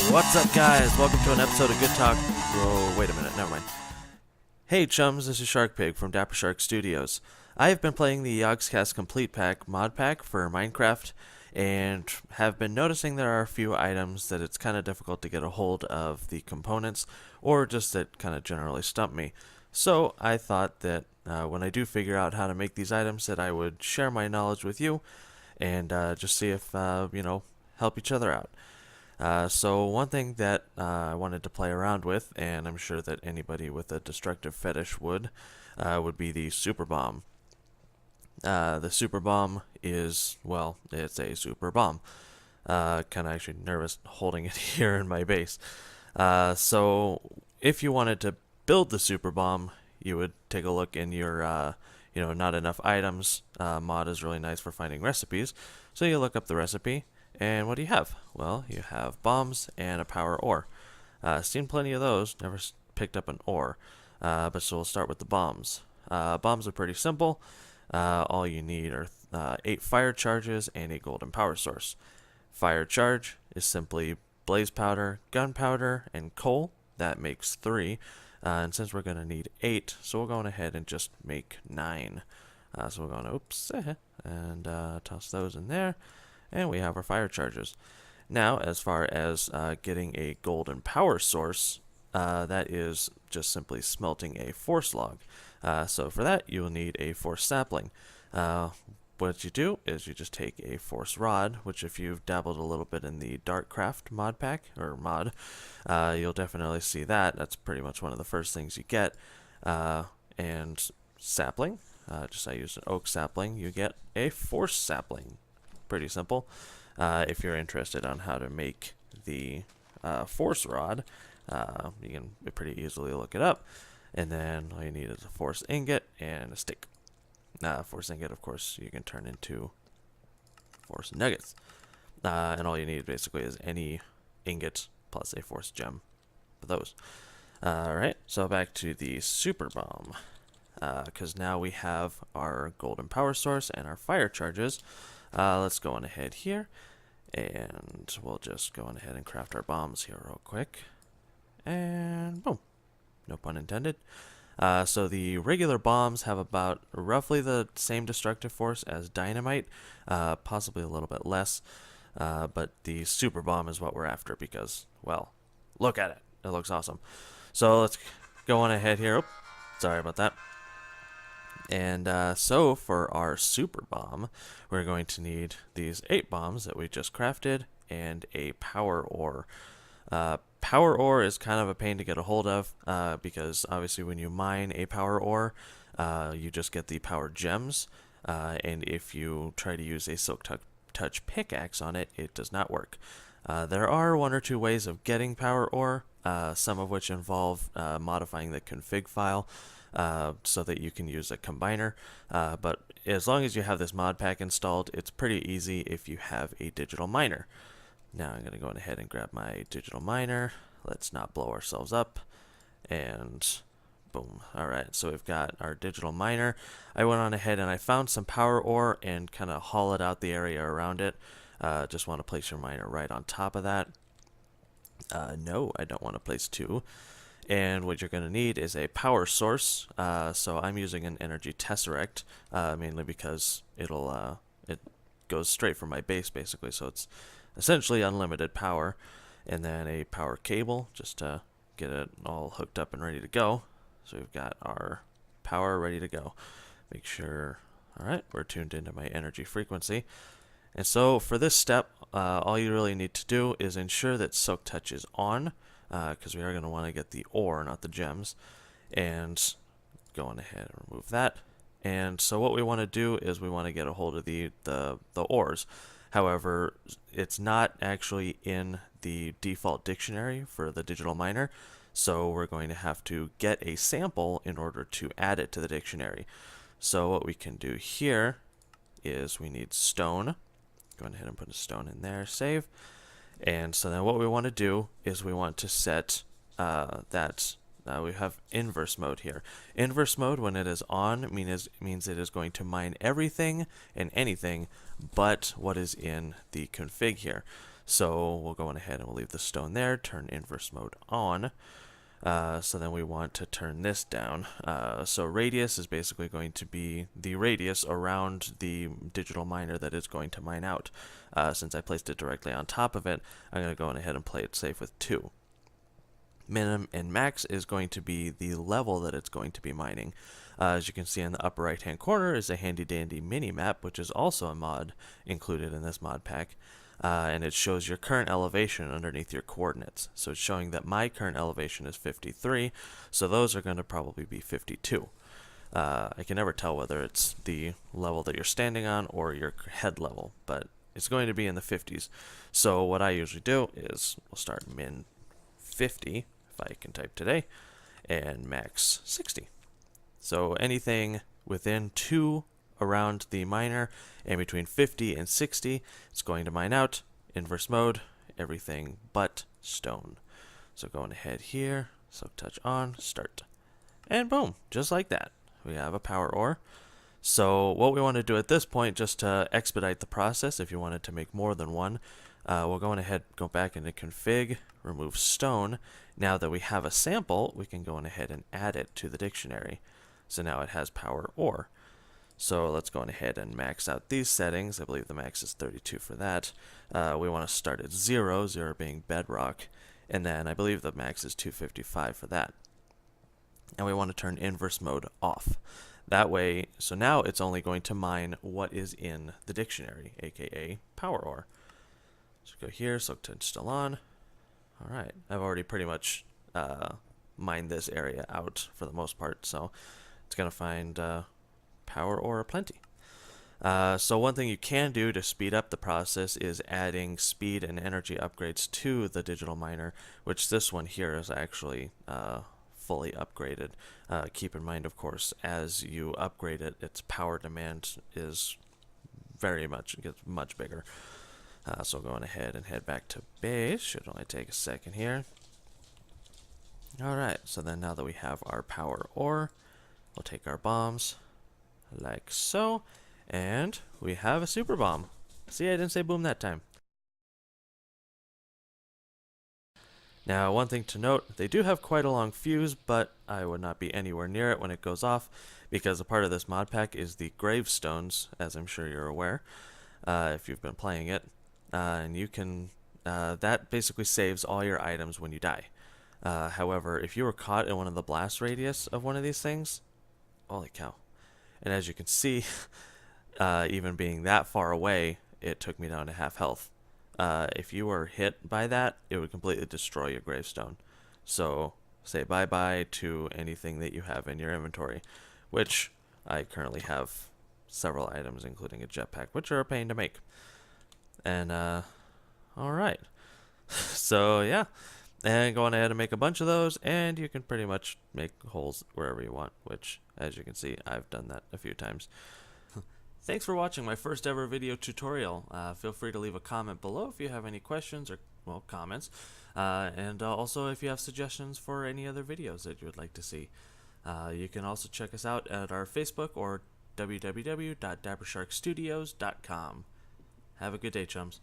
What's up, guys? Welcome to an episode of Good Talk. Oh, wait a minute, never mind. Hey, chums, this is Shark Pig from Dapper Shark Studios. I have been playing the Yogscast Complete Pack mod pack for Minecraft, and have been noticing there are a few items that it's kind of difficult to get a hold of the components, or just that kind of generally stump me. So I thought that when I do figure out how to make these items, that I would share my knowledge with you, and just see if, help each other out. So one thing that I wanted to play around with, and I'm sure that anybody with a destructive fetish would be the Superbomb. The Superbomb is, well, it's a super bomb. Kind of actually nervous holding it here in my base. So if you wanted to build the Superbomb, you would take a look in your, not enough items. Mod is really nice for finding recipes. So you look up the recipe. And what do you have? Well, you have bombs and a power ore. Seen plenty of those, never picked up an ore. But so we'll start with the bombs. Bombs are pretty simple. All you need are 8 fire charges and a golden power source. Fire charge is simply blaze powder, gunpowder, and coal. That makes 3. And since we're going to need 8, so we'll go on ahead and just make 9. So we're going to, and toss those in there. And we have our fire charges. Now, as far as getting a golden power source, that is just simply smelting a force log. So for that, you will need a force sapling. What you do is you just take a force rod, which if you've dabbled a little bit in the Dartcraft mod pack, or mod, you'll definitely see that. That's pretty much one of the first things you get. And sapling, just I used an oak sapling, you get a force sapling. Pretty simple. If you're interested on how to make the force rod, you can pretty easily look it up. And then all you need is a force ingot and a stick. Force ingot, of course, you can turn into force nuggets. And all you need basically is any ingot plus a force gem for those. Alright, so back to the super bomb. Because now we have our golden power source and our fire charges. Let's go on ahead here, and we'll just go on ahead and craft our bombs here real quick. And boom. No pun intended. So the regular bombs have about roughly the same destructive force as dynamite, possibly a little bit less. But the super bomb is what we're after because, well, look at it. It looks awesome. So let's go on ahead here. Oops, sorry about that. And so for our super bomb, we're going to need these 8 bombs that we just crafted and a power ore. Power ore is kind of a pain to get a hold of because obviously when you mine a power ore, you just get the power gems. And if you try to use a silk touch pickaxe on it, it does not work. There are 1 or 2 ways of getting power ore, some of which involve modifying the config file. So that you can use a combiner, but as long as you have this mod pack installed, it's pretty easy if you have a digital miner. Now I'm going to go ahead and grab my digital miner. Let's not blow ourselves up, and boom. Alright, so we've got our digital miner. I went on ahead and I found some power ore and kind of hollowed out the area around it. Just want to place your miner right on top of that. No, I don't want to place 2. And what you're going to need is a power source. So I'm using an energy tesseract, mainly because it goes straight from my base basically. So it's essentially unlimited power. And then a power cable just to get it all hooked up and ready to go. So we've got our power ready to go. Make sure, all right, we're tuned into my energy frequency. And so for this step, all you really need to do is ensure that Silk Touch is on. Because we are going to want to get the ore, not the gems. And go on ahead and remove that. And so what we want to do is we want to get a hold of the ores. However, it's not actually in the default dictionary for the digital miner. So we're going to have to get a sample in order to add it to the dictionary. So what we can do here is we need stone. Go ahead and put a stone in there, save. And so then what we want to do is we want to set we have inverse mode here. Inverse mode, when it is on, means it is going to mine everything and anything but what is in the config here. So we'll go on ahead and we'll leave the stone there, turn inverse mode on. So then we want to turn this down. So radius is basically going to be the radius around the digital miner that it's going to mine out. Since I placed it directly on top of it, I'm going to go on ahead and play it safe with 2. Minimum and max is going to be the level that it's going to be mining. As you can see in the upper right hand corner is a handy dandy mini map, which is also a mod included in this mod pack. And it shows your current elevation underneath your coordinates. So it's showing that my current elevation is 53, so those are going to probably be 52. I can never tell whether it's the level that you're standing on or your head level, but it's going to be in the 50s. So what I usually do is we'll start min 50, if I can type today, and max 60. So anything within 2 around the miner and between 50 and 60, it's going to mine out, inverse mode, everything but stone. So going ahead here, silk touch on, start. And boom, just like that, we have a power ore. So what we want to do at this point, just to expedite the process, if you wanted to make more than one, we'll go on ahead, go back into config, remove stone. Now that we have a sample, we can go on ahead and add it to the dictionary. So now it has power ore. So let's go on ahead and max out these settings. I believe the max is 32 for that. We want to start at 0, 0 being bedrock. And then I believe the max is 255 for that. And we want to turn inverse mode off. That way, so now it's only going to mine what is in the dictionary, aka power ore. So go here, silk touch still on. Alright, I've already pretty much mined this area out for the most part, so it's going to find power ore aplenty. So one thing you can do to speed up the process is adding speed and energy upgrades to the digital miner, which this one here is actually fully upgraded. Keep in mind, of course, as you upgrade it, its power demand is gets much bigger. So going ahead and head back to base. Should only take a second here. Alright, so then now that we have our power ore, we'll take our bombs like so, and we have a super bomb. See, I didn't say boom that time. Now, one thing to note, they do have quite a long fuse, but I would not be anywhere near it when it goes off, because a part of this mod pack is the gravestones, as I'm sure you're aware, if you've been playing it. And you can, that basically saves all your items when you die. However, if you were caught in one of the blast radius of one of these things, holy cow. And as you can see, even being that far away, it took me down to half health. If you were hit by that, it would completely destroy your gravestone. So say bye-bye to anything that you have in your inventory, which I currently have several items, including a jetpack, which are a pain to make. And, alright. So, yeah. And go on ahead and make a bunch of those, and you can pretty much make holes wherever you want, which, as you can see, I've done that a few times. Thanks for watching my first ever video tutorial. Feel free to leave a comment below if you have any questions or, well, comments. And also if you have suggestions for any other videos that you would like to see. You can also check us out at our Facebook or www.dappersharkstudios.com. Have a good day, chums.